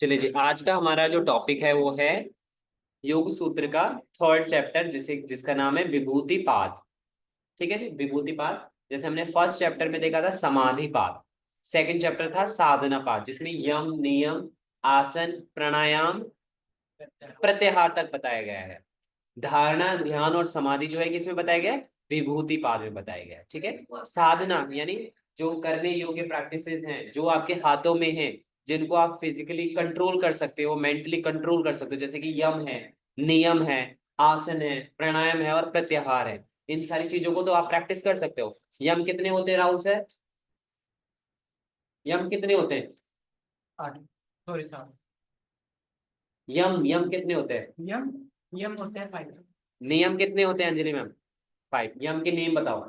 चलिए जी, आज का हमारा जो टॉपिक है वो है योग सूत्र का थर्ड चैप्टर, जिसका नाम है विभूतिपाद। ठीक है जी, विभूतिपाद। जैसे हमने फर्स्ट चैप्टर में देखा था समाधिपाद, सेकंड चैप्टर था साधनापाद, जिसमें यम नियम आसन प्राणायाम प्रत्याहार तक बताया गया है। धारणा ध्यान और समाधि जो है किसमें बताया गया है? विभूतिपाद में बताया गया है। ठीक है। साधना यानी जो करने योग्य प्रैक्टिसेस हैं जो आपके हाथों में हैं, जिनको आप फिजिकली कंट्रोल कर सकते हो, मेंटली कंट्रोल कर सकते हो, जैसे कि यम है, नियम है, आसन है, प्राणायाम है और प्रत्याहार है। इन सारी चीजों को तो आप प्रैक्टिस कर सकते हो। यम कितने होते हैं राहुल सर? यम कितने होते हैं? आठ। सॉरी साहब। यम यम कितने होते हैं? यम यम होते हैं फाइव। नियम कितने होते हैं अंजलि मैम? 5। यम के नेम बताओ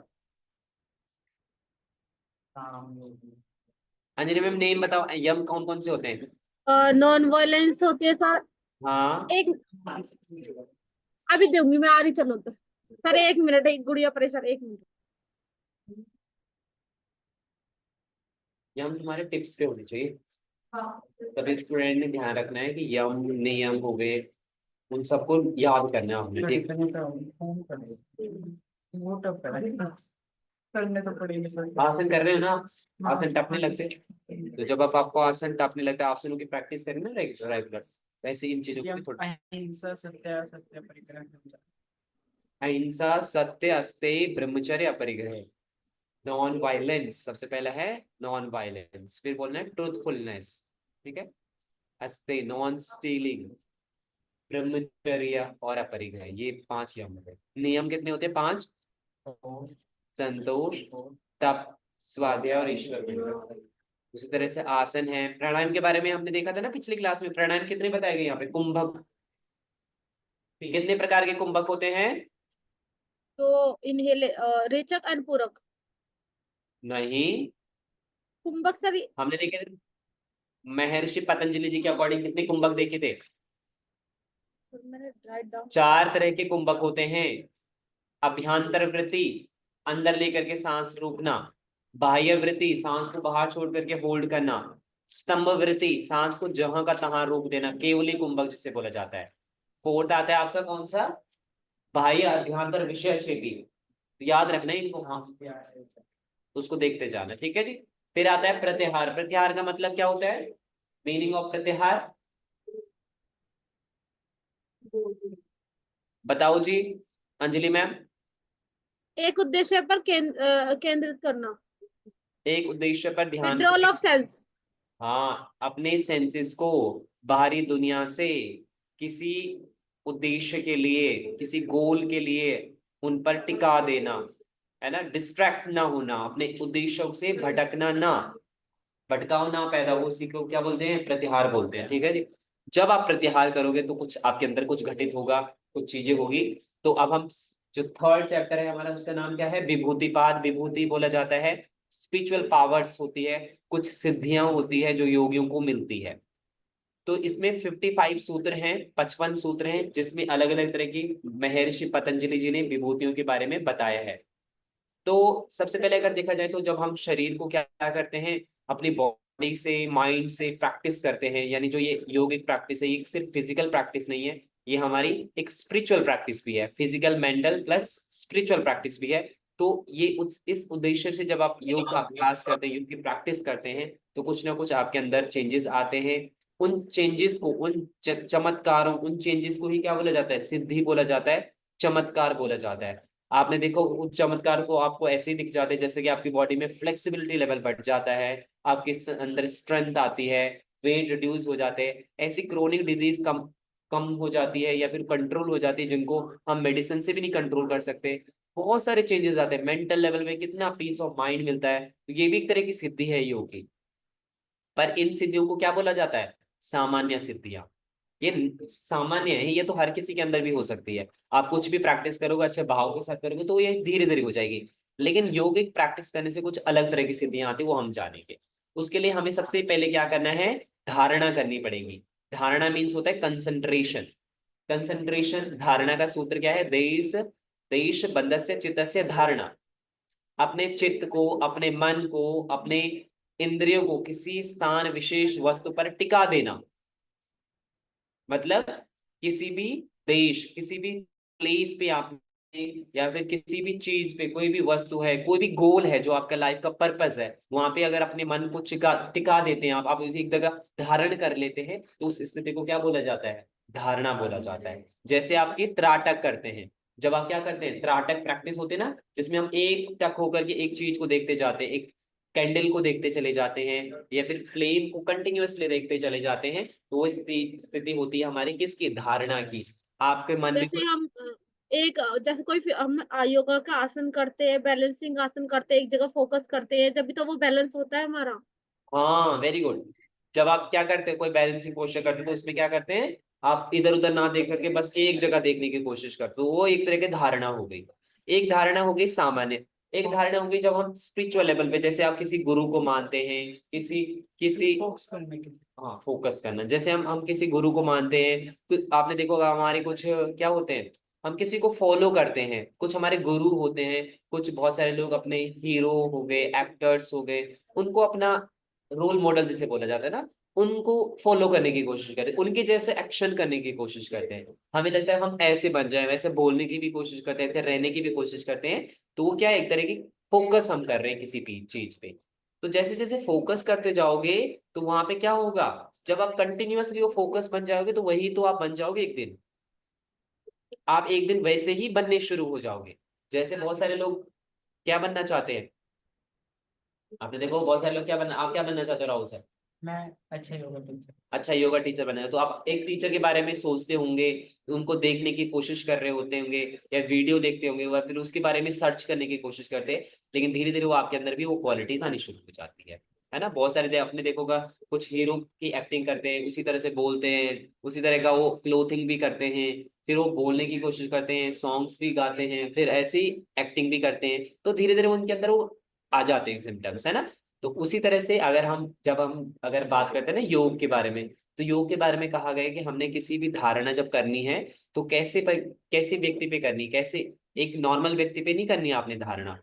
अंजलि मैम, नेम बताओ, यम कौन कौन से होते हैं? नॉन वायलेंस होती है सर। हाँ। एक अभी दूंगी मैं, आ रही, चलो तो सर 1 मिनट, एक गुड़िया परेशान, 1 मिनट। यम तुम्हारे टिप्स पे होनी चाहिए। तभी स्टूडेंट ने ध्यान रखना है कि यम नियम हो गए, उन सबको याद करना है हमने। ठीक। वो टफ है, करने तो पड़ेगी सर। आसन कर रहे हो ना? आसन टफने लगते हैं। तो जब आपको आसन टफने लगता है, आसनों की प्रैक्टिस करें ना रेगुलर, वैसे इन चीजों को भी यम थोड़ा। अहिंसा सत्य सत्य परिग्रह। अहिंसा सत्य अस्तेय ब्रह्मचर्य अपरिग्रह। नॉन वायलेंस सबसे पहला है। नॉन वायलेंस, फिर बोलना है ट्रूथफुलनेस। ठीक है। अस्तेय नॉन स्टीलिंग, ब्रह्मचर्य और अपरिग्रह, ये 5 यम है। नियम कितने होते हैं? 5। संतोष, तप, स्वाध्याय और ईश्वर निग्रह। उसी तरह से आसन है। प्राणायाम के बारे में हमने देखा था ना पिछली क्लास में। प्राणायाम कितने बताए गए यहाँ पे? कुंभक। कितने प्रकार के कुंभक होते हैं? तो इनहेले रेचक एंड पूरक। नहीं, कुंभक सर। हमने देखे थे महर्षि पतंजलि जी के अकॉर्डिंग कितने कुंभक देखे थे? मैंने राइट डाउन। 4 तरह के कुंभक होते हैं। अभ्यांतर वृत्ति, अंदर लेकर के सांस रोकना। बाह्य वृत्ति, सांस को बाहर छोड़ करके होल्ड करना। स्तंभ वृत्ति, सांस को जहां का तहां रोक देना, केवली कुंभक जिसे बोला जाता है। फोर्थ आता है आपका कौन सा? बाह्य अभ्यांतर विषय क्षेपी। तो याद रखना है इनको। हाँ, तो उसको देखते जाना। ठीक है जी। फिर आता है प्रत्याहार। प्रत्याहार का मतलब क्या होता है? मीनिंग ऑफ प्रत्याहार बताओ जी, अंजलि मैम। एक उद्देश्य पर केंद्रित करना। एक उद्देश्य पर ध्यान विड्रॉल ऑफ सेंस। हाँ, अपने सेंसेस को बाहरी दुनिया से किसी उद्देश्य के लिए, किसी गोल के लिए उन पर टिका देना, है ना। डिस्ट्रैक्ट ना होना, अपने उद्देश्यों से भटकना ना, भटकाव ना पैदा हो, उसी को क्या बोलते हैं? प्रत्याहार बोलते हैं। ठीक है जी। जब आप प्रत्याहार करोगे तो कुछ आपके अंदर कुछ घटित होगा, कुछ चीजें होगी। तो अब हम जो थर्ड चैप्टर है हमारा, उसका नाम क्या है? विभूतिपाद। विभूति बोला जाता है स्पिरिचुअल पावर्स होती है, कुछ सिद्धियां होती है जो योगियों को मिलती है। तो इसमें 55 सूत्र हैं, 55 सूत्र हैं, जिसमें अलग अलग तरह की महर्षि पतंजलि जी ने विभूतियों के बारे में बताया है। तो सबसे पहले अगर देखा जाए तो जब हम शरीर को क्या क्या करते हैं, अपनी बॉडी से माइंड से प्रैक्टिस करते हैं, यानी जो ये योगिक प्रैक्टिस है, ये सिर्फ फिजिकल प्रैक्टिस नहीं है, ये हमारी एक स्पिरिचुअल प्रैक्टिस भी है। Physical mental plus spiritual practice भी है। तो ये इस उद्देश्य से जब आप योग का अभ्यास करते हैं, योग की प्रैक्टिस करते हैं, तो कुछ ना कुछ आपके अंदर चेंजेस आते हैं। उन चेंजेस को, उन चमत्कारों, उन चेंजेस को ही क्या बोला जाता है? सिद्धि बोला जाता है, चमत्कार बोला जाता है। आपने देखो उस चमत्कार को आपको ऐसे ही दिख जाते हैं जैसे कि आपकी बॉडी में फ्लेक्सिबिलिटी लेवल बढ़ जाता है, आपके अंदर स्ट्रेंथ आती है, वेट रिड्यूस हो जाते हैं, ऐसी क्रोनिक डिजीज कम कम हो जाती है या फिर कंट्रोल हो जाती है, जिनको हम मेडिसिन से भी नहीं कंट्रोल कर सकते। बहुत सारे चेंजेस आते हैं मेंटल लेवल में, कितना पीस ऑफ माइंड मिलता है। तो ये भी एक तरह की सिद्धि है योग की। पर इन सिद्धियों को क्या बोला जाता है? सामान्य सिद्धियां। ये सामान्य है, ये तो हर किसी के अंदर भी हो सकती है। आप कुछ भी प्रैक्टिस करोगे, अच्छे भाव के साथ करोगे, तो ये धीरे धीरे हो जाएगी। लेकिन योगिक प्रैक्टिस करने से कुछ अलग तरह की सिद्धियां आती है, वो हम जानेंगे। उसके लिए हमें सबसे पहले क्या करना है? धारणा करनी पड़ेगी। धारणा मीन्स होता है कंसंट्रेशन। कंसंट्रेशन, धारणा का सूत्र क्या है? देश देश बंधस्य चित्तस्य धारणा। अपने चित्त को, अपने मन को, अपने इंद्रियों को किसी स्थान विशेष वस्तु पर टिका देना। मतलब किसी भी देश, किसी भी प्लेस पे आप, या फिर किसी भी चीज पे, कोई भी वस्तु है, कोई भी गोल है जो आपका लाइफ का पर्पस है, वहां पे अगर अपने मन को टिका टिका देते हैं आप उसे एक जगह धारण कर लेते हैं, तो उस स्थिति को क्या बोला जाता है? धारणा बोला जाता है। जैसे आपके त्राटक करते हैं, जब आप क्या करते हैं, त्राटक प्रैक्टिस होते हैं ना, जिसमें हम एक टक होकर के एक चीज को देखते जाते हैं, एक कैंडल को देखते चले जाते हैं, या फिर फ्लेम को कंटिन्यूअसली देखते चले जाते हैं, तो वो स्थिति होती है हमारी किसकी? धारणा की। आपके मन में जैसे हम जैसे हम योगा का आसन करते हैं, बैलेंसिंग आसन करते हैं, एक जगह फोकस करते हैं, जब भी तो वो बैलेंस होता है हमारा। हाँ, वेरी गुड। जब आप क्या करते हैं, कोई बैलेंसिंग पोस्चर करते हैं, तो उसमें क्या करते हैं, आप इधर उधर ना देख करके बस एक जगह देखने की कोशिश करते हो, वो एक तरह की धारणा हो गई। एक धारणा हो गई सामान्य। एक धारणा हो गई जब हम स्पिरिचुअल लेवल पे, जैसे आप किसी गुरु को मानते हैं, किसी किसी फोकस करने के लिए। हाँ, फोकस करना। जैसे हम किसी गुरु को मानते हैं, तो आपने देखा होगा हमारे कुछ क्या होते हैं, हम किसी को फॉलो करते हैं, कुछ हमारे गुरु होते हैं, कुछ बहुत सारे लोग अपने हीरो हो गए, एक्टर्स हो गए, उनको अपना रोल मॉडल जिसे बोला जाता है ना, उनको फॉलो करने की कोशिश करते हैं, उनके जैसे एक्शन करने की कोशिश करते हैं। हमें लगता है हम ऐसे बन जाए, वैसे बोलने की भी कोशिश करते हैं, ऐसे रहने की भी कोशिश करते हैं। तो वो क्या है, एक तरह की फोकस हम कर रहे हैं किसी भी चीज पे। तो जैसे जैसे फोकस करते जाओगे, तो वहां पे क्या होगा, जब आप कंटिन्यूअसली वो फोकस बन जाओगे, तो वही तो आप बन जाओगे एक दिन। आप एक दिन वैसे ही बनने शुरू हो जाओगे। जैसे बहुत सारे लोग क्या बनना चाहते हैं, आपने देखो बहुत सारे लोग क्या बनना, आप क्या बनना चाहते हो राहुल सर? मैं अच्छा योगा टीचर। अच्छा, योगा टीचर बना है, तो आप एक टीचर के बारे में सोचते होंगे, उनको देखने की कोशिश कर रहे होते होंगे, या वीडियो देखते होंगे, या फिर उसके बारे में सर्च करने की कोशिश करते हैं। लेकिन धीरे धीरे वो आपके अंदर भी वो क्वालिटीज आनी शुरू हो जाती है ना। बहुत सारे आपने देखोगा, कुछ हीरो की एक्टिंग करते हैं, उसी तरह से बोलते हैं, उसी तरह का वो क्लोथिंग भी करते हैं, फिर वो बोलने की कोशिश करते हैं, सॉन्ग्स भी गाते हैं, फिर ऐसी एक्टिंग भी करते हैं, तो धीरे धीरे उनके अंदर वो आ जाते हैं सिम्टम्स, है ना। तो उसी तरह से अगर हम अगर बात करते हैं ना योग के बारे में, तो योग के बारे में कहा गया है कि हमने किसी भी धारणा जब करनी है, तो कैसे व्यक्ति पे करनी, कैसे एक नॉर्मल व्यक्ति पे नहीं करनी है आपने धारणा।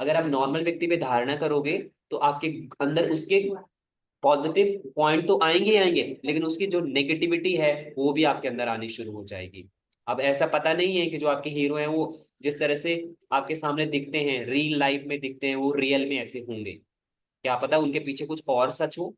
अगर आप नॉर्मल व्यक्ति पे धारणा करोगे, तो आपके अंदर उसके पॉजिटिव पॉइंट तो आएंगे ही आएंगे, लेकिन उसकी जो नेगेटिविटी है वो भी आपके अंदर आनी शुरू हो जाएगी। अब ऐसा पता नहीं है कि जो आपके हीरो हैं, वो जिस तरह से आपके सामने दिखते हैं, रियल लाइफ में दिखते हैं, वो रियल में ऐसे होंगे। क्या पता उनके पीछे कुछ और सच हो,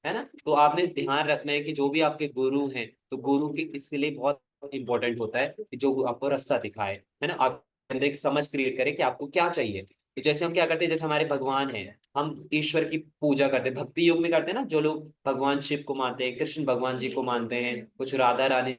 है ना। तो आपने ध्यान रखना है कि जो भी आपके गुरु हैं, तो गुरु के इसलिए बहुत इंपॉर्टेंट होता है कि जो आपको रास्ता दिखाए, है ना, आप अंदर एक समझ क्रिएट करें कि आपको क्या चाहिए। तो जैसे हम क्या करते हैं, जैसे हमारे भगवान हैं, हम ईश्वर की पूजा करते हैं, भक्ति योग में करते हैं ना, जो लोग भगवान शिव को मानते हैं, कृष्ण भगवान जी को मानते हैं, कुछ राधा रानी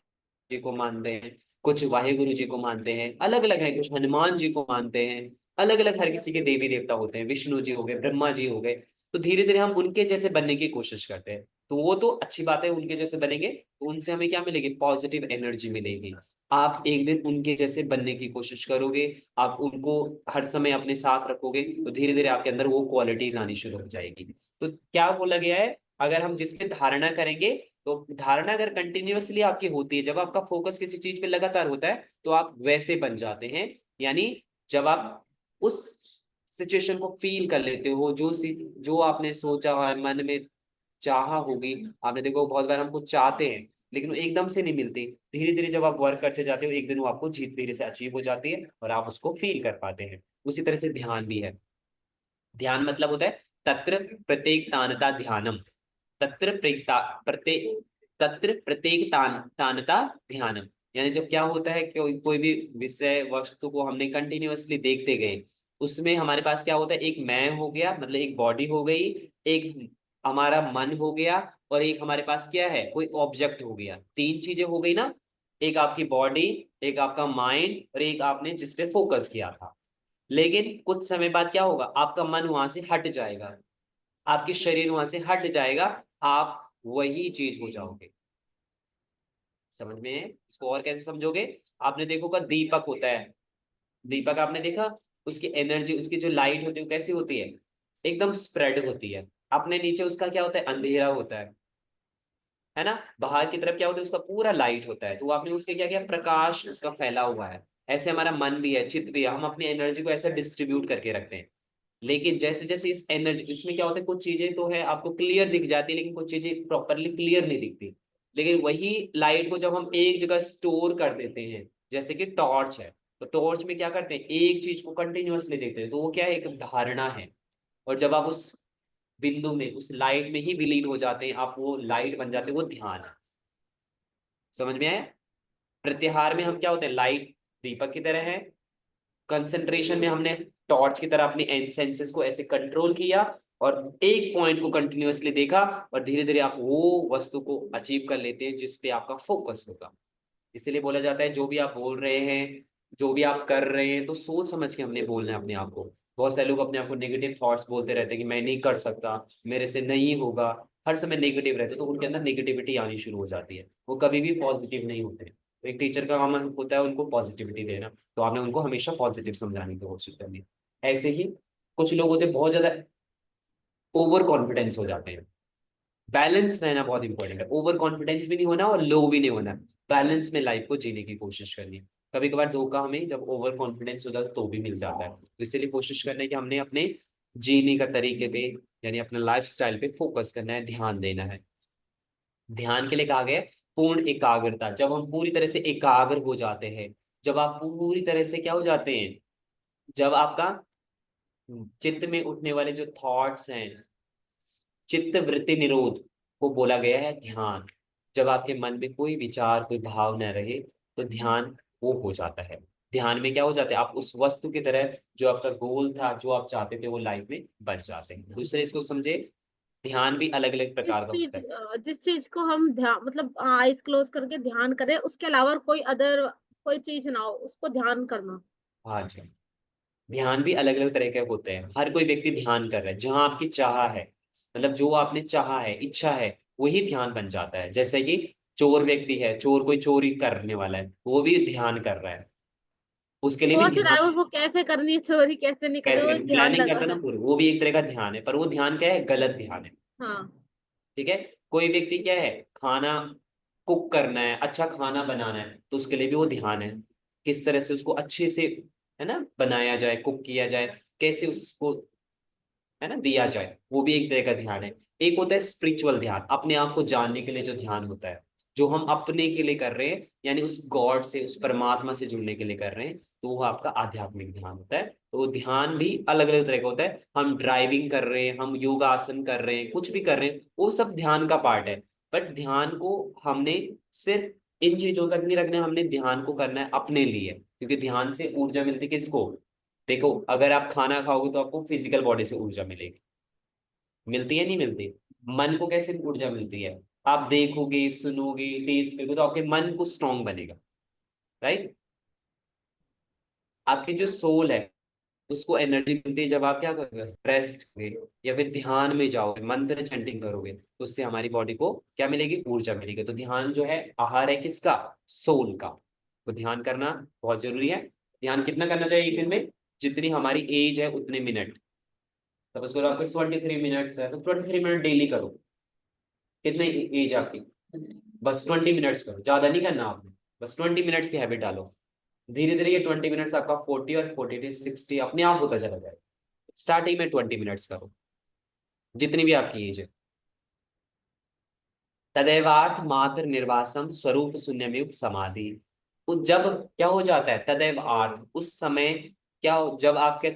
जी को मानते हैं, कुछ वाहेगुरु जी को मानते हैं, अलग अलग है, कुछ हनुमान जी को मानते हैं, अलग अलग हर किसी के देवी देवता होते हैं, विष्णु जी हो गए, ब्रह्मा जी हो गए। तो धीरे धीरे हम उनके जैसे बनने की कोशिश करते हैं, तो वो तो अच्छी बात है, उनके जैसे बनेंगे तो उनसे हमें क्या मिलेगी, पॉजिटिव एनर्जी मिलेगी। आप एक दिन उनके जैसे बनने की कोशिश करोगे, आप उनको हर समय अपने साथ रखोगे, तो धीरे धीरे आपके अंदर वो क्वालिटीज आनी शुरू हो जाएगी। तो क्या बोला गया है, अगर हम जिसपे धारणा करेंगे, तो धारणा अगर कंटिन्यूअसली आपकी होती है, जब आपका फोकस किसी चीज पे लगातार होता है, तो आप वैसे बन जाते हैं। यानी जब आप उस सिचुएशन को फील कर लेते हो, जो आपने सोचा है, मन में चाहा होगी, आपने देखो बहुत बार हम कुछ चाहते हैं, लेकिन वो एकदम से नहीं मिलती। धीरे धीरे जब आप वर्क करते जाते हो, एक दिन वो आपको धीरे से अचीव हो जाती है, और आप उसको फील कर पाते हैं। उसी तरह से ध्यान भी है। ध्यान मतलब होता है तत्र प्रत्येक तानता ध्यानम। तत्र प्रत्येक प्रत्येक तत्र प्रत्येक तानता ध्यानम। यानी जब क्या होता है, कोई भी विषय वस्तु को हमने कंटिन्यूअसली देखते गए, उसमें हमारे पास क्या होता है, एक मैं हो गया, मतलब एक बॉडी हो गई, एक हमारा मन हो गया, और एक हमारे पास क्या है, कोई ऑब्जेक्ट हो गया। तीन चीजें हो गई ना, एक आपकी बॉडी, एक आपका माइंड, और एक आपने जिसपे फोकस किया था। लेकिन कुछ समय बाद क्या होगा, आपका मन वहां से हट जाएगा, आपके शरीर वहां से हट जाएगा, आप वही चीज हो जाओगे। समझ में है? इसको और कैसे समझोगे, आपने देखोगा दीपक होता है, दीपक आपने देखा, उसकी एनर्जी, उसकी जो लाइट होती है वो कैसी होती है, एकदम स्प्रेड होती है। अपने नीचे उसका क्या होता है, अंधेरा होता है ना। बाहर की तरफ क्या होता है, उसका पूरा लाइट होता है। तो आपने उसके क्या किया, प्रकाश उसका फैला हुआ है। ऐसे हमारा मन भी है, चित्त भी है, हम अपनी एनर्जी को ऐसे डिस्ट्रीब्यूट करके रखते हैं। लेकिन जैसे जैसे इस एनर्जी, इसमें क्या होता है, कुछ चीजें तो है आपको क्लियर दिख जाती है, लेकिन कुछ चीजें प्रॉपरली क्लियर नहीं दिखती। लेकिन वही लाइट को जब हम एक जगह स्टोर कर देते हैं, जैसे कि टॉर्च है, तो टॉर्च में क्या करते हैं, एक चीज को कंटिन्यूअसली देखते हैं, तो वो क्या है, एक धारणा है। और जब आप उस बिंदु में, उस लाइट में ही विलीन हो जाते हैं, आप वो लाइट बन जाते हैं, वो ध्यान है। समझ में आया? प्रत्याहार में हम क्या होते हैं, लाइट दीपक की तरह है। कंसंट्रेशन में हमने टॉर्च की तरह अपनी सेंसेस को ऐसे कंट्रोल किया और एक पॉइंट को कंटिन्यूअसली देखा, और धीरे धीरे आप वो वस्तु को अचीव कर लेते हैं जिस पे आपका फोकस होगा। इसीलिए बोला जाता है, जो भी आप बोल रहे हैं, जो भी आप कर रहे हैं, तो सोच समझ के हमने बोलना है अपने आप को। बहुत सारे लोग अपने आप को नेगेटिव थॉट्स बोलते रहते हैं कि मैं नहीं कर सकता, मेरे से नहीं होगा, हर समय नेगेटिव रहते, तो उनके अंदर नेगेटिविटी आनी शुरू हो जाती है, वो कभी भी पॉजिटिव नहीं होते। तो एक टीचर का काम होता है उनको पॉजिटिविटी देना, तो आपने उनको हमेशा पॉजिटिव समझाने की कोशिश करनी है। ऐसे ही कुछ लोग होते हैं बहुत ज्यादा ओवर कॉन्फिडेंस हो जाते हैं। बैलेंस रहना बहुत इंपॉर्टेंट है, ओवर कॉन्फिडेंस भी नहीं होना और लो भी नहीं होना, बैलेंस में लाइफ को जीने की कोशिश करनी है। कभी कभार धोखा हमें जब ओवर कॉन्फिडेंस होता है तो भी मिल जाता है, तो इसलिए कोशिश करना है कि हमने अपने जीने का तरीके पे, यानी अपने लाइफ स्टाइल पे फोकस करना है, ध्यान देना है। ध्यान के लिए कहा गया है पूर्ण एकाग्रता। जब हम पूरी तरह से एकाग्र हो जाते हैं, जब आप पूरी तरह से क्या हो जाते हैं, जब आपका चित्त में उठने वाले जो थॉट्स हैं, चित्त वृत्ति निरोध को बोला गया है ध्यान। जब आपके मन में कोई विचार, कोई भाव न रहे, तो ध्यान वो हो जाता है। ध्यान में क्या हो जाता है, आप उस वस्तु की तरह, जो आपका गोल था, जो आप चाहते थे, वो लाइफ में बच जाते हैं। दूसरे इसको समझे, ध्यान भी अलग अलग प्रकार का होता है। जिस चीज को हम ध्यान मतलब आईज क्लोज करके ध्यान करें, उसके अलावा कोई अदर कोई चीज ना हो, उसको ध्यान करना। हाँ जी, ध्यान भी अलग अलग तरह के होते हैं। हर कोई व्यक्ति ध्यान कर रहा है जहां आपकी चाह है, मतलब जो आपने चाहा है, इच्छा है, वही ध्यान बन जाता है। जैसे कि चोर व्यक्ति है, चोर कोई चोरी करने वाला है, वो भी ध्यान कर रहा है, उसके लिए भी सोच रहा है ध्यान। वो कैसे करनी है चोरी, कैसे नहीं करनी, कैसे वो करनी, ध्यान प्लानिंग लगा करना ना है। पूरी, वो भी एक तरह का ध्यान है, पर वो ध्यान क्या है, गलत ध्यान है। हाँ। ठीक है। कोई व्यक्ति क्या है, खाना कुक करना है, अच्छा खाना बनाना है, तो उसके लिए भी वो ध्यान है, किस तरह से उसको अच्छे से, है ना, बनाया जाए, कुक किया जाए, कैसे उसको, है ना, दिया जाए, वो भी एक तरह का ध्यान है। एक होता है स्पिरिचुअल ध्यान, अपने आप को जानने के लिए जो ध्यान होता है, जो हम अपने के लिए कर रहे हैं, यानी उस गॉड से, उस परमात्मा से जुड़ने के लिए कर रहे हैं, तो वो आपका आध्यात्मिक ध्यान होता है। तो वो ध्यान भी अलग अलग तरह का होता है। हम ड्राइविंग कर रहे हैं, हम योगासन कर रहे हैं, कुछ भी कर रहे हैं, वो सब ध्यान का पार्ट है। बट ध्यान को हमने सिर्फ इन चीजों तक नहीं रखना है, हमने ध्यान को करना है अपने लिए, क्योंकि ध्यान से ऊर्जा मिलती है किसको? देखो, अगर आप खाना खाओगे तो आपको फिजिकल बॉडी से ऊर्जा मिलेगी, मिलती है नहीं मिलती? मन को कैसे ऊर्जा मिलती है? आप देखोगे, सुनोगे, टेस्ट करोगे, तो आपके मन को स्ट्रांग बनेगा, राइट? आपकी जो सोल है, उसको एनर्जी मिलती है जब आप क्या करोगे, रेस्ट करोगे या फिर ध्यान में जाओगे, मंत्र चैंटिंग करोगे, तो उससे हमारी बॉडी को क्या मिलेगी, ऊर्जा मिलेगी। तो ध्यान जो है आहार है किसका, सोल का। तो ध्यान करना बहुत जरूरी है। ध्यान कितना करना चाहिए एक दिन में? जितनी हमारी एज है उतने मिनट। सपोज करो आपको 23 मिनट्स है, तो 23 मिनट डेली करो। कितने एज आपकी? बस 20 मिनट्स करो, ज्यादा नहीं करना आपने, बस 20 मिनट्स की हैबिट डालो। धीरे धीरे ये 20 मिनट्स आपका 40 और 40 60 अपने आप होता चला जाएगा। स्टार्टिंग में 20 मिनट्स करो, जितनी भी आपकी एज है। तदैवार्थ मात्र निर्वासम स्वरूप शून्यमेव समाधि। जब क्या हो जाता है, तदैव आर्थ, उस समय क्या जब आपके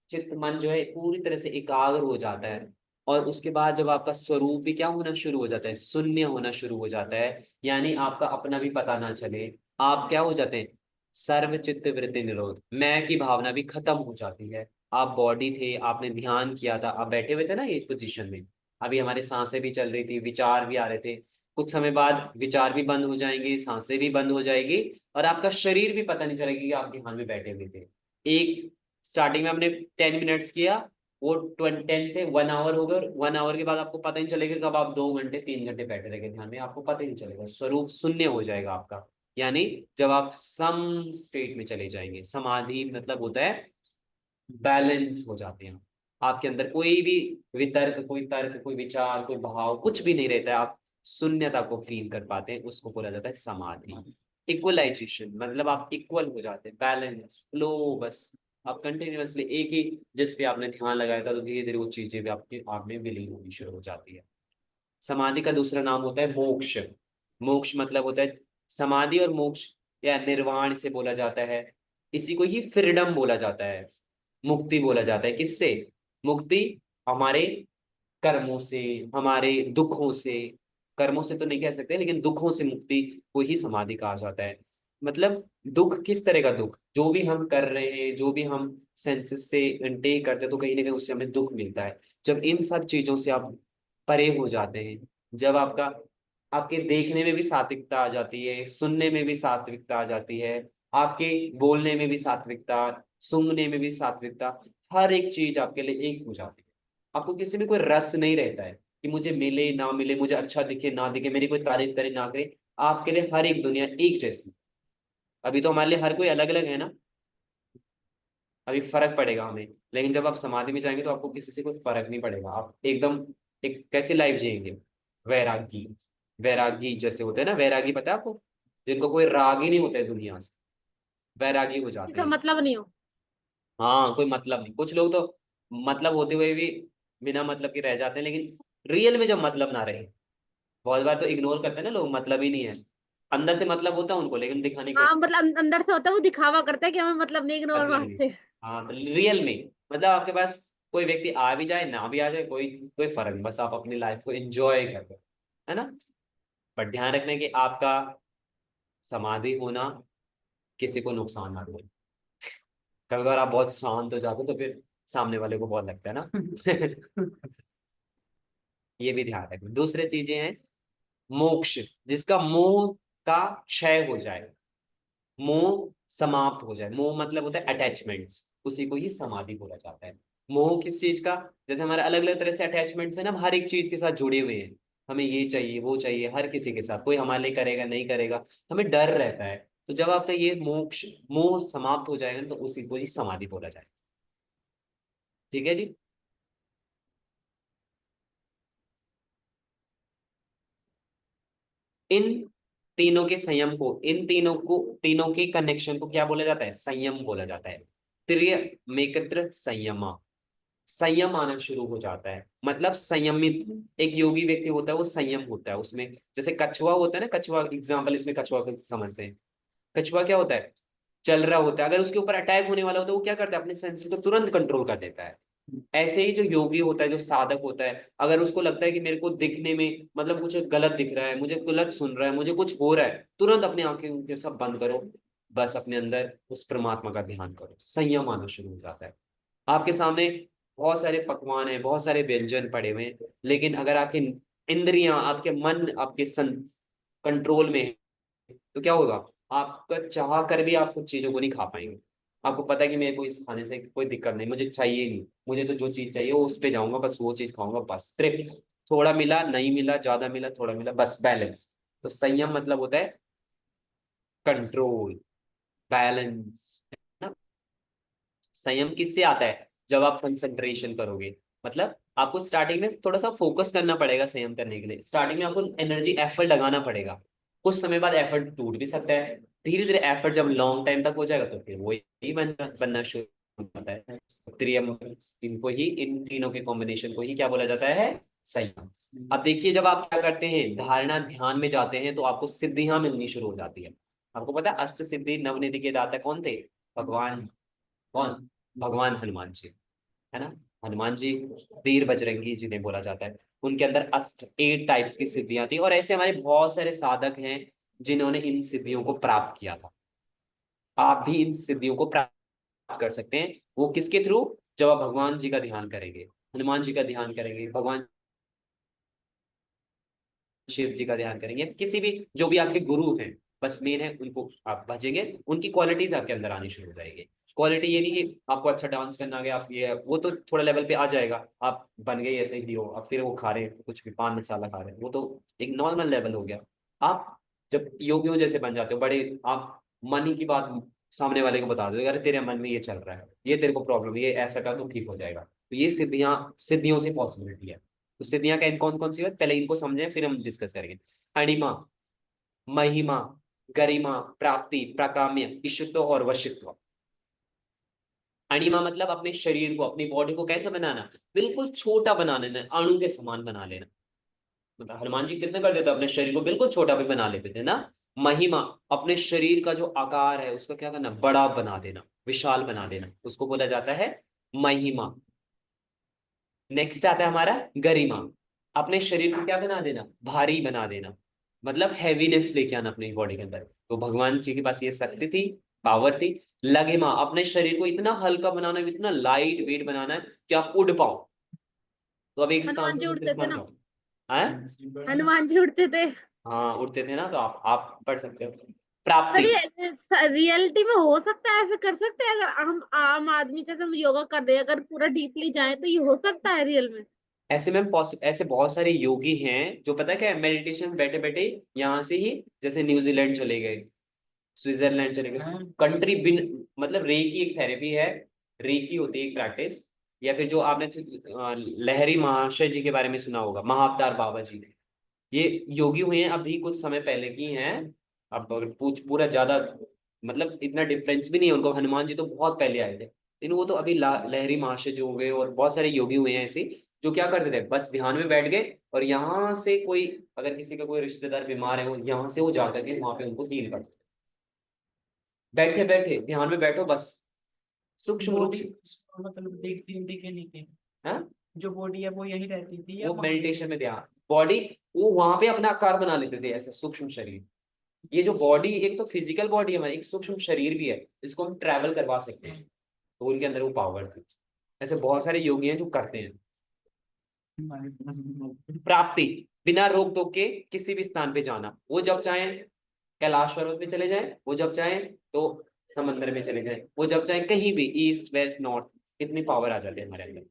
चित्त मन जो है पूरी तरह से एकाग्र हो जाता है, और उसके बाद जब आपका स्वरूप भी क्या होना शुरू हो जाता है, शून्य होना शुरू हो जाता है, यानी आपका अपना भी पता ना चले, आप क्या हो जाते हैं, सर्व चित्त वृत्ति निरोध, मैं की भावना भी खत्म हो जाती है। आप बॉडी थे, आपने ध्यान किया था, आप बैठे हुए थे ना एक पोजीशन में, अभी हमारी सांसें भी चल रही थी, विचार भी आ रहे थे, कुछ समय बाद विचार भी बंद हो जाएंगे, सांसें भी बंद हो जाएगी, और आपका शरीर भी पता नहीं चलेगा कि आप ध्यान में बैठे हुए थे। एक स्टार्टिंग में आपने 10 मिनट्स किया, वो 10 से 1 आवर हो गया, और 1 आवर के बाद आपको पता नहीं चलेगा कब आप 2 घंटे 3 घंटे बैठे रहेंगे ध्यान में, आपको पता ही नहीं चलेगा, स्वरूप शून्य हो जाएगा आपका। यानी जब आप सम स्टेट में चले जाएंगे, समाधि मतलब होता है बैलेंस हो जाते हैं। आपके अंदर कोई भी वितर्क, कोई तर्क, कोई विचार, कोई भाव, कुछ भी नहीं रहता है, आप शून्यता को फील कर पाते हैं, उसको बोला जाता है समाधि। इक्वलाइजेशन मतलब आप इक्वल हो जाते हैं, बैलेंस, फ्लो, बस आप कंटिन्यूअसली एक ही, जिस पे आपने ध्यान लगाया था, तो धीरे धीरे वो चीजें भी आपके आप में विलीन होनी शुरू हो जाती है। समाधि का दूसरा नाम होता है मोक्ष। मोक्ष मतलब होता है समाधि, और मोक्ष या निर्वाण से बोला जाता है, इसी को ही फ्रीडम बोला जाता है, मुक्ति बोला जाता है। किससे मुक्ति? हमारे कर्मों से, हमारे दुखों से, कर्मों से तो नहीं कह सकते लेकिन दुखों से मुक्ति को ही समाधि कहा जाता है। मतलब दुख किस तरह का दुख? जो भी हम कर रहे हैं, जो भी हम सेंसेस से इनटेक करते हैं, तो कहीं ना कहीं उससे हमें दुख मिलता है। जब इन सब चीजों से आप परे हो जाते हैं, जब आपके देखने में भी सात्विकता आ जाती है, सुनने में भी सात्विकता आ जाती है, आपके बोलने में भी सात्विकता, सूंघने में भी सात्विकता, हर एक चीज आपके लिए एक हो जाती है। आपको किसी में कोई रस नहीं रहता है कि मुझे मिले ना मिले, मुझे अच्छा दिखे ना दिखे, मेरी कोई तारीफ करे ना करे, आपके लिए हर एक दुनिया एक जैसी। अभी तो हमारे लिए हर कोई अलग अलग है ना, अभी फर्क पड़ेगा हमें, लेकिन जब आप समाधि में जाएंगे तो आपको किसी से कोई फर्क नहीं पड़ेगा। आप एकदम एक कैसी लाइफ जिएंगे? वैरागी, वैरागी जैसे होते हैं ना, वैरागी पता है आपको, जिनको कोई राग ही नहीं होता है दुनिया से, वैरागी हो जाते इसका हैं। मतलब नहीं हो। हाँ, कोई मतलब नहीं। कुछ लोग तो मतलब होते हुए भी बिना मतलब के रह जाते हैं, लेकिन रियल में जब मतलब ना रहे, बहुत बार तो इग्नोर करते हैं ना लोग, मतलब ही नहीं है, अंदर से मतलब होता है उनको लेकिन दिखाने की हाँ मतलब अंदर से होता है, वो दिखावा करते हैं कि हमें मतलब नहीं, इग्नोर मतलब नहीं। मारते हैं। हाँ तो रियल में मतलब आपके पास कोई व्यक्ति आ भी जाए ना भी आ जाए, कोई कोई फर्क नहीं, बस आप अपनी लाइफ को एंजॉय कर रहे हो, है ना। पर ध्यान रखना कि आपका समाधि होना किसी को नुकसान ना दे। कभी कभार आप बहुत शांत हो जाते हो तो फिर सामने वाले को बहुत लगता है ना। ये भी ध्यान रखना। दूसरे चीजें हैं मोक्ष, जिसका मोह का क्षय हो जाए, मोह समाप्त हो जाए। मोह मतलब होता है अटैचमेंट्स, उसी को ही समाधि बोला जाता है। मोह किस चीज का? जैसे हमारे अलग अलग तरह से अटैचमेंट्स है ना, हम हर एक चीज के साथ जुड़े हुए हैं, हमें ये चाहिए वो चाहिए, हर किसी के साथ, कोई हमारे लिए करेगा नहीं करेगा, हमें डर रहता है। तो जब आपका ये मोक्ष मोह समाप्त हो जाएगा ना, तो उसी को ही समाधि बोला जाएगा। ठीक है जी। इन तीनों के संयम को, इन तीनों के कनेक्शन को क्या बोला जाता है? संयम बोला जाता है। त्रियमेकत्र संयमा, संयम आना शुरू हो जाता है, मतलब संयमित एक योगी व्यक्ति होता है वो संयम होता है उसमें। जैसे कछुआ होता है ना, कछुआ एग्जाम्पल, इसमें कछुआ को समझते हैं। कछुआ क्या होता है? चल रहा होता है, अगर उसके ऊपर अटैक होने वाला होता है वो क्या करता है? अपने सेंसेस को तुरंत कंट्रोल कर देता है। ऐसे ही जो योगी होता है, जो साधक होता है, अगर उसको लगता है कि मेरे को दिखने में मतलब कुछ गलत दिख रहा है, मुझे गलत सुन रहा है, मुझे कुछ हो रहा है, तुरंत अपनी आंखें उनके सब बंद करो, बस अपने अंदर उस परमात्मा का ध्यान करो, संयम आना शुरू हो जाता है। आपके सामने बहुत सारे पकवान हैं, बहुत सारे व्यंजन पड़े हुए हैं, लेकिन अगर आपकी इंद्रियां, आपके मन, आपके सन कंट्रोल में है, तो क्या होगा? आपका चाह कर भी आप कुछ चीजों को नहीं खा पाएंगे। आपको पता है कि मेरे को इस खाने से कोई दिक्कत नहीं, मुझे चाहिए नहीं, मुझे तो जो चीज चाहिए वो उस पे जाऊंगा, बस वो चीज खाऊंगा, बस तृप्त। थोड़ा मिला नहीं मिला, ज्यादा मिला थोड़ा मिला, बस बैलेंस। तो संयम मतलब होता है कंट्रोल, बैलेंस, है ना। संयम किससे आता है? जब आप कंसंट्रेशन करोगे, मतलब आपको स्टार्टिंग में थोड़ा सा फोकस करना पड़ेगा संयम करने के लिए, स्टार्टिंग में आपको एनर्जी एफर्ट लगाना पड़ेगा, कुछ समय बाद एफर्ट टूट भी सकता है, धीरे धीरे एफर्ट जब लॉन्ग टाइम तक हो जाएगा तो फिर वो ही बनना शुरू हो जाता है। त्रियम, इनको ही, इन तीनों के कॉम्बिनेशन को ही क्या बोला जाता है? संयम। अब देखिए, जब आप क्या करते हैं, धारणा ध्यान में जाते हैं, तो आपको सिद्धियां मिलनी शुरू हो जाती है। आपको पता है अष्ट सिद्धि नवनिधि के दाता कौन थे? भगवान, कौन? भगवान हनुमान जी, है ना। हनुमान जी वीर बजरंगी जिन्हें बोला जाता है, उनके अंदर अष्ट 8 टाइप्स की सिद्धियां थी, और ऐसे हमारे बहुत सारे साधक हैं जिन्होंने इन सिद्धियों को प्राप्त किया था। आप भी इन सिद्धियों को प्राप्त कर सकते हैं। वो किसके थ्रू? जब आप भगवान जी का ध्यान करेंगे, हनुमान जी का ध्यान करेंगे, भगवान शिव जी का ध्यान करेंगे, किसी भी जो भी आपके गुरु हैं, बस मेन है उनको आप भजेंगे, उनकी क्वालिटीज आपके अंदर आनी शुरू हो जाएगी। क्वालिटी ये नहीं कि आपको अच्छा डांस करना आ गया, आप ये वो तो थोड़ा लेवल पे आ जाएगा, आप बन गए ऐसे ही हो, अब फिर वो खा रहे हैं कुछ भी पान मसाला खा रहे हैं, वो तो एक नॉर्मल लेवल हो गया। आप जब योगियों जैसे बन जाते हो बड़े, आप मन की बात सामने वाले को बता दो, अरे तेरे मन में ये चल रहा है, ये तेरे को प्रॉब्लम है, ये ऐसा कर तो ठीक हो जाएगा। तो ये सिद्धियों से पॉसिबिलिटी है। तो सिद्धियां क्या कौन कौन सी है, पहले इनको समझें फिर हम डिस्कस करेंगे। अणिमा, महिमा, गरिमा, प्राप्ति, प्राकाम्य, ईशुत्व और वशित्व। अणिमा मतलब अपने शरीर को, अपनी बॉडी को कैसे बनाना? बिल्कुल छोटा बना लेना, अणु के समान बना लेना। मतलब हनुमान जी कितने कर देते, अपने शरीर को बिल्कुल छोटा भी बना लेते थे ना। महिमा, अपने शरीर का जो आकार है उसका क्या करना, बड़ा बना देना, विशाल बना देना, उसको बोला जाता है महिमा। नेक्स्ट आता है हमारा गरिमा, अपने शरीर को क्या बना देना, भारी बना देना, मतलब हैवीनेस लेके आना अपनी बॉडी के अंदर। तो भगवान जी के पास ये शक्ति थी, पावर थी। लघिमा, अपने शरीर को इतना हल्का बनाना, इतना लाइट वेट बनाना है कि आप उड़ पाओ। तो अब एक स्थान हनुमान से जी दूसरे उड़ते थे स्थान ना, जाओ। हैं? हनुमान जी उड़ते थे। हाँ उड़ते थे ना, तो आप पढ़ सकते हो। सर प्राप्ति, ये रियलिटी में हो सकता है, ऐसे कर सकते हैं? अगर हम आम आदमी जैसे हम योगा कर रहे हैं, अगर पूरा डीपली जाए तो ये हो सकता है रियल में? ऐसे में ऐसे बहुत सारे योगी हैं जो पता है क्या है, मेडिटेशन बैठे बैठे यहाँ से ही, जैसे न्यूजीलैंड चले गए, स्विट्जरलैंड चले गए, कंट्री बिन, मतलब रेकी एक थेरेपी है, रेकी होती है एक प्रैक्टिस। या फिर जो आपने लहरी महाशय जी के बारे में सुना होगा, महाअवतार बाबा जी, ये योगी हुए हैं अभी कुछ समय पहले की हैं। अब अगर पूरा ज्यादा, मतलब इतना डिफरेंस भी नहीं है उनको, हनुमान जी तो बहुत पहले आए थे, लेकिन वो तो अभी लहरी महाशय जो हो गए, और बहुत सारे योगी हुए हैं ऐसे, जो क्या करते थे, बस ध्यान में बैठ गए, और यहाँ से कोई, अगर किसी का कोई रिश्तेदार बीमार है, वो यहाँ से वो जाकर के वहां पे उनको हील करते, बैठे बैठे ध्यान में बैठो बस, सूक्ष्म रूप बॉडी से। मतलब दिखे नहीं थी, हाँ, जो बॉडी है वो यही रहती थी या वो वहाँ भी? मेडिटेशन में ध्यान, बॉडी, वो वहां पे अपना आकार बना लेते थे ऐसे सूक्ष्म शरीर। ये जो बॉडी, एक तो फिजिकल बॉडी है हमारी, एक सूक्ष्म शरीर भी है, इसको हम ट्रैवल करवा सकते हैं, तो उनके अंदर वो पावर थी। ऐसे बहुत सारे योगी हैं जो करते हैं। प्राप्ति, बिना रोक टोक के किसी भी स्थान पे जाना, वो जब चाहें कैलाश पर्वत पे चले जाएं, वो जब चाहें तो समंदर में चले जाएं, वो जब चाहें कहीं भी, ईस्ट वेस्ट नॉर्थ, इतनी पावर आ जाती है हमारे अंदर।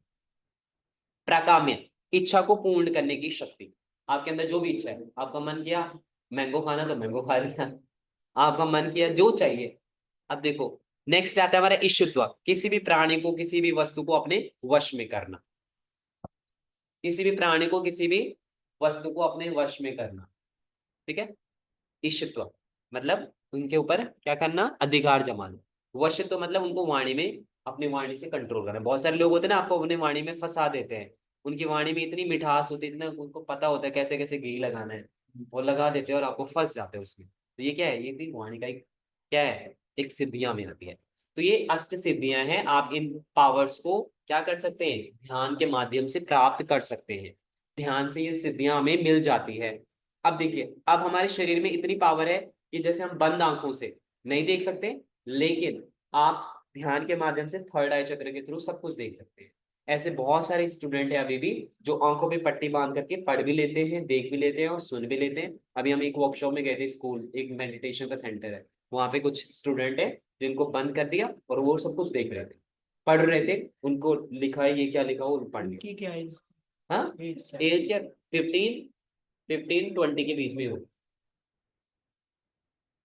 प्राकाम्य, इच्छा को पूर्ण करने की शक्ति, आपके अंदर जो भी इच्छा है, आपका मन किया मैंगो खाना तो मैंगो खा लिया, आपका मन किया जो चाहिए। अब देखो, नेक्स्ट आता है हमारा ईशुत्व, किसी भी प्राणी को, किसी भी वस्तु को अपने वश में करना, किसी भी प्राणी को, किसी भी वस्तु को अपने वश में करना, ठीक है। ईशुत्व मतलब उनके ऊपर क्या करना, अधिकार जमाना। वशित्व मतलब उनको वाणी में, अपनी वाणी से कंट्रोल करना। बहुत सारे लोग होते हैं ना, आपको अपनी वाणी में फंसा देते हैं, उनकी वाणी में इतनी मिठास होती है, इतना उनको पता होता है कैसे कैसे घी लगाना है, वो लगा देते हैं और आपको फंस जाते हैं उसमें। तो ये क्या है, ये भी वाणी का एक क्या है, एक सिद्धियां में आती है। तो ये अष्ट सिद्धियां हैं, आप इन पावर्स को क्या कर सकते हैं, ध्यान के माध्यम से प्राप्त कर सकते हैं। ध्यान से ये सिद्धियां हमें मिल जाती है। अब देखिए, अब हमारे शरीर में इतनी पावर है कि जैसे हम बंद आंखों से नहीं देख सकते, लेकिन आप ध्यान के माध्यम से थर्ड आई चक्र के थ्रू सब कुछ देख सकते हैं। ऐसे बहुत सारे स्टूडेंट हैं अभी भी, जो आंखों पे पट्टी बांध करके पढ़ भी लेते हैं, देख भी लेते हैं और सुन भी लेते हैं। अभी हम एक वर्कशॉप में गए थे, स्कूल एक मेडिटेशन का सेंटर है, वहां पे कुछ स्टूडेंट है जिनको बंद कर दिया और वो सब कुछ देख रहे थे, पढ़ रहे थे, उनको लिखा है ये क्या लिखा हो, वो पढ़ लिया। उनकी क्या एज? हाँ, एज क्या? एज क्या, 15 20 के बीच में हो।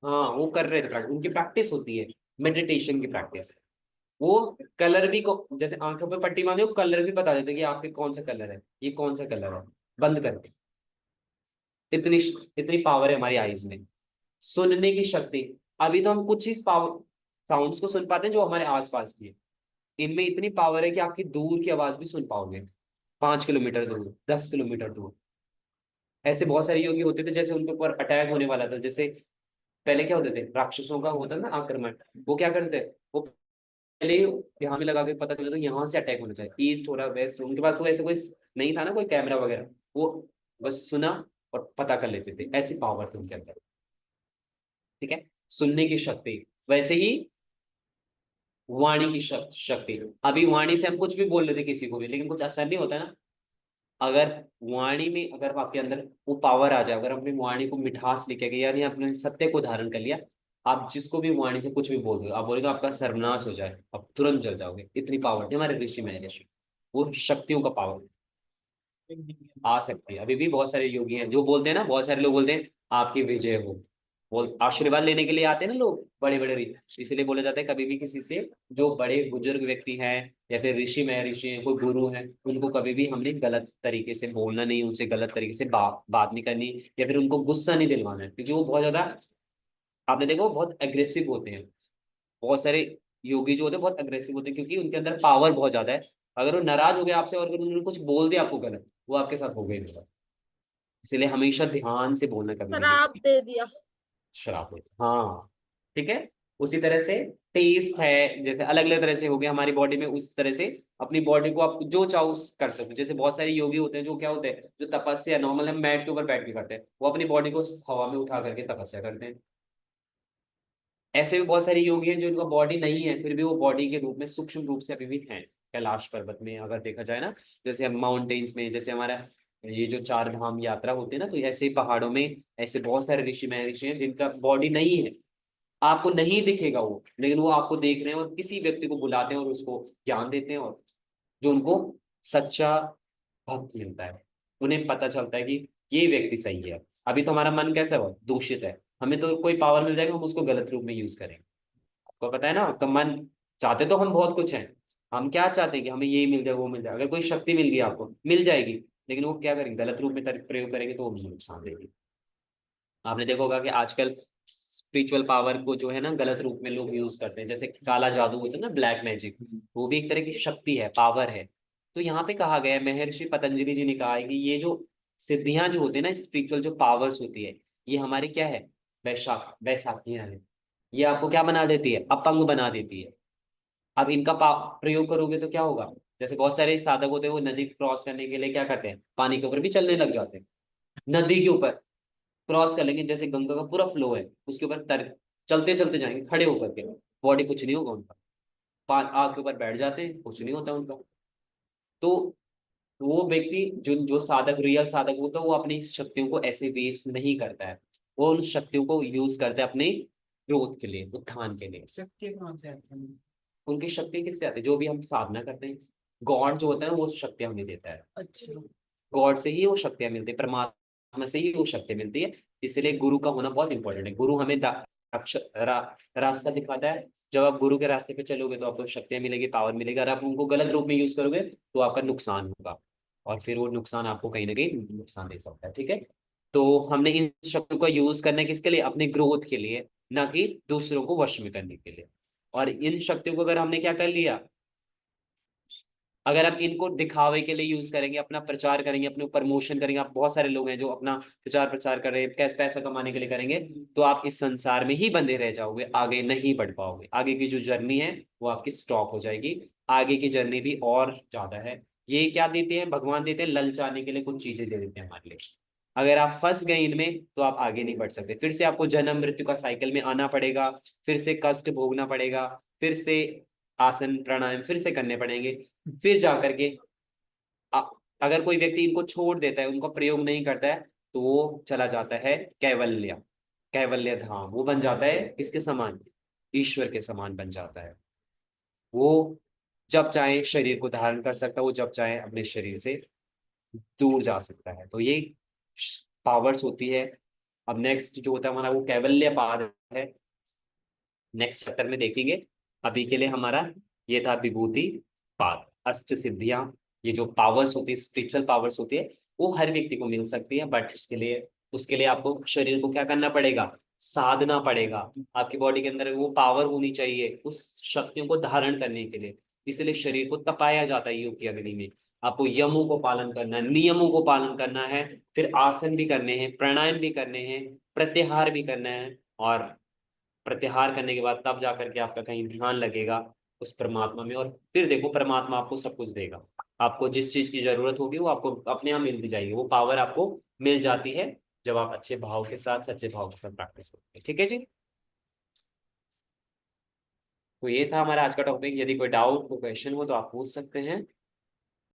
हाँ वो कर रहे थे प्रैक्टिस, उनकी प्रैक्टिस होती है, मेडिटेशन की प्रैक्टिस। वो कलर भी को, जैसे आंखों पे पट्टी बांधे, वो कलर भी बता देते हैं कि आपके कौन सा कलर है, ये कौन सा कलर है, बंद करके। इतनी इतनी पावर है हमारी आईज में। सुनने की शक्ति, अभी तो हम कुछ ही पावर साउंड्स को सुन पाते हैं जो हमारे आसपास की है, इनमें इतनी पावर है कि आपकी दूर की आवाज भी सुन पाओगे, 5 किलोमीटर दूर, 10 किलोमीटर दूर। ऐसे बहुत सारे योगी होते थे, जैसे उनके ऊपर अटैक होने वाला था, जैसे पहले क्या होते थे, राक्षसों का होता था ना आक्रमण, वो क्या करते थे, वो पहले ही ध्यान में लगा के पता चला तो यहाँ से अटैक होना चाहिए, ईस्ट हो रहा, वेस्ट, उनके पास तो ऐसे कोई नहीं था ना, कोई कैमरा वगैरह, वो बस सुना और पता कर लेते थे, ऐसी पावर थी उनके अंदर, ठीक है। सुनने की शक्ति, वैसे ही वाणी की शक्ति, अभी वाणी से हम कुछ भी बोल लेते किसी को भी, लेकिन कुछ असर नहीं होता ना। अगर वाणी में, अगर आपके अंदर वो पावर आ जाए, अगर अपनी वाणी को मिठास लेके गए, यानी आपने सत्य को धारण कर लिया, आप जिसको भी वाणी से कुछ भी बोल दो, आप बोले तो आपका सर्वनाश हो जाए, आप तुरंत जल जाओगे, इतनी पावर थी हमारे ऋषि महर्षि। वो शक्तियों का पावर आ सकती है। अभी भी बहुत सारे योगी हैं जो बोलते हैं ना, बहुत सारे लोग बोलते हैं आपकी विजय हो, बोल आशीर्वाद लेने के लिए आते हैं ना लोग, बड़े बड़े इसलिए बोला जाता है कभी भी किसी से, जो बड़े बुजुर्ग व्यक्ति हैं या फिर ऋषि महर्षि हैं, कोई गुरु हैं, उनको कभी भी हमने गलत तरीके से बोलना नहीं, उनसे गलत तरीके से बात नहीं करनी, या फिर उनको गुस्सा नहीं दिलवाना है, क्योंकि वो बहुत ज्यादा, आपने देखो बहुत एग्रेसिव होते हैं। बहुत सारे योगी जो होते हैं बहुत अग्रेसिव होते हैं, क्योंकि उनके अंदर पावर बहुत ज्यादा है। अगर वो नाराज हो गए आपसे और अगर उन्होंने कुछ बोल दिया आपको गलत, वो आपके साथ हो गई। इसलिए हमेशा ध्यान से बोलना, कभी भी शराब किसी दे दिया। शराब में। हाँ ठीक है। उसी तरह से टेस्ट है, जैसे अलग अलग तरह से हो गया हमारी बॉडी में, उस तरह से अपनी बॉडी को आप जो चाहो कर सकते हो। जैसे बहुत सारे योगी होते हैं जो क्या होते हैं, जो तपस्या नॉर्मल हम मैट के ऊपर बैठ के करते हैं, वो अपनी बॉडी को हवा में उठा करके तपस्या करते हैं। ऐसे भी बहुत सारे योगी हैं जिनका बॉडी नहीं है, फिर भी वो बॉडी के रूप में सूक्ष्म रूप से अभी भी हैं कैलाश पर्वत में, अगर देखा जाए ना। जैसे हम माउंटेन्स में, जैसे हमारा ये जो चार धाम यात्रा होती है ना, तो ऐसे ही पहाड़ों में ऐसे बहुत सारे ऋषि महर्षि हैं जिनका बॉडी नहीं है, आपको नहीं दिखेगा वो, लेकिन वो आपको देख रहे हैं और किसी व्यक्ति को बुलाते हैं और उसको ज्ञान देते हैं, और जो उनको सच्चा भक्त मिलता है, उन्हें पता चलता है कि ये व्यक्ति सही है। अभी तो हमारा मन कैसा है, दूषित है, हमें तो कोई पावर मिल जाएगा, हम उसको गलत रूप में यूज करेंगे। आपको पता है ना, आपका मन, चाहते तो हम बहुत कुछ हैं, हम क्या चाहते हैं कि हमें ये मिल जाए वो मिल जाए। अगर कोई शक्ति मिल गई आपको, मिल जाएगी, लेकिन वो क्या करेंगे, गलत रूप में प्रयोग करेंगे तो वो मुझे नुकसान देगी। आपने देखा होगा कि आजकल स्पिरिचुअल पावर को जो है ना गलत रूप में लोग यूज करते हैं, जैसे काला जादू होता है ना, ब्लैक मैजिक, वो भी एक तरह की शक्ति है, पावर है। तो यहाँ पे कहा गया है, महर्षि पतंजलि जी ने कहा है कि ये जो सिद्धियां जो होती है ना, स्पिरिचुअल जो पावर्स होती है, ये हमारी क्या है, वैसाखियां हैं। ये आपको क्या बना देती है, अपंग बना देती है। अब इनका प्रयोग करोगे तो क्या होगा, जैसे बहुत सारे साधक होते हैं वो नदी क्रॉस करने के लिए क्या करते हैं, पानी के ऊपर भी चलने लग जाते हैं, नदी के ऊपर क्रॉस कर लेंगे, जैसे गंगा का पूरा फ्लो है उसके ऊपर तर चलते चलते जाएंगे खड़े होकर के, बॉडी कुछ नहीं होगा उनका, आग के ऊपर बैठ जाते हैं, कुछ नहीं होता उनका। तो वो व्यक्ति जो जो साधक, रियल साधक होता है, वो अपनी शक्तियों को ऐसे वेस्ट नहीं करता है, वो उन शक्तियों को यूज करता है अपने ग्रोथ के लिए, उत्थान के लिए। शक्ति कहाँ से आती है? उनकी शक्ति किससे आती है, जो भी हम साधना करते हैं, गॉड जो होता है वो शक्ति हमें देता है, अच्छा। गॉड से ही वो शक्तियां मिलती है, परमात्मा से ही वो शक्ति मिलती है। इसलिए गुरु का होना बहुत इंपॉर्टेंट है। गुरु हमें रास्ता दिखाता है, जब आप गुरु के रास्ते पे चलोगे तो आपको शक्तियां मिलेगी, पावर मिलेगी। अगर आप उनको गलत रूप में यूज करोगे तो आपका नुकसान होगा, और फिर वो नुकसान आपको कहीं ना कहीं नुकसान दे सकता है। ठीक है, तो हमने इन शक्तियों का यूज करना है किसके लिए, अपने ग्रोथ के लिए, ना कि दूसरों को वश में करने के लिए। और इन शक्तियों को अगर हमने क्या कर लिया, अगर आप इनको दिखावे के लिए यूज करेंगे, अपना प्रचार करेंगे, अपने प्रमोशन करेंगे, आप बहुत सारे लोग हैं जो अपना प्रचार प्रसार कर रहे हैं, कैसे पैसा कमाने के लिए करेंगे, तो आप इस संसार में ही बंधे रह जाओगे, आगे नहीं बढ़ पाओगे। आगे की जो जर्नी है वो आपकी स्टॉप हो जाएगी। आगे की जर्नी भी और ज्यादा है। ये क्या देते हैं, भगवान देते हैं ललचाने के लिए, कुछ चीजें दे देते हैं हमारे लिए। अगर आप फंस गए इनमें तो आप आगे नहीं बढ़ सकते, फिर से आपको जन्म मृत्यु का साइकिल में आना पड़ेगा, फिर से कष्ट भोगना पड़ेगा, फिर से आसन प्राणायाम फिर से करने पड़ेंगे, फिर जा करके अ- अगर कोई व्यक्ति इनको छोड़ देता है, उनका प्रयोग नहीं करता है, तो वो चला जाता है कैवल्य, कैवल्य धाम। वो बन जाता है किसके समान, ईश्वर के समान बन जाता है। वो जब चाहे शरीर को धारण कर सकता है, वो जब चाहे अपने शरीर से दूर जा सकता है। तो ये पावर्स होती है। अब नेक्स्ट जो होता है हमारा वो कैवल्य पाद है, नेक्स्ट चैप्टर में देखेंगे। अभी के लिए हमारा ये था विभूति पाद, अष्ट सिद्धियां। ये जो पावर्स होती है, स्पिरिचुअल पावर्स होती है, वो हर व्यक्ति को मिल सकती है, बट उसके लिए आपको शरीर को क्या करना पड़ेगा, साधना पड़ेगा। आपकी बॉडी के अंदर वो पावर होनी चाहिए उस शक्तियों को धारण करने के लिए। इसलिए शरीर को तपाया जाता है योग की अग्नि में। आपको यमों को पालन करना है, नियमों को पालन करना है, फिर आसन भी करने हैं, प्राणायाम भी करने हैं, प्रत्याहार भी करना है। और प्रत्याहार करने के बाद तब जाकर के आपका कहीं ध्यान लगेगा उस परमात्मा में, और फिर देखो परमात्मा आपको सब कुछ देगा। आपको जिस चीज की जरूरत होगी वो आपको अपने आप मिल भी जाएगी, वो पावर आपको मिल जाती है जब आप अच्छे भाव के साथ, सच्चे भाव के साथ प्रैक्टिस करते हैं। ठीक है जी, तो ये था हमारा आज का टॉपिक। यदि कोई डाउट, कोई क्वेश्चन हो तो आप पूछ सकते हैं।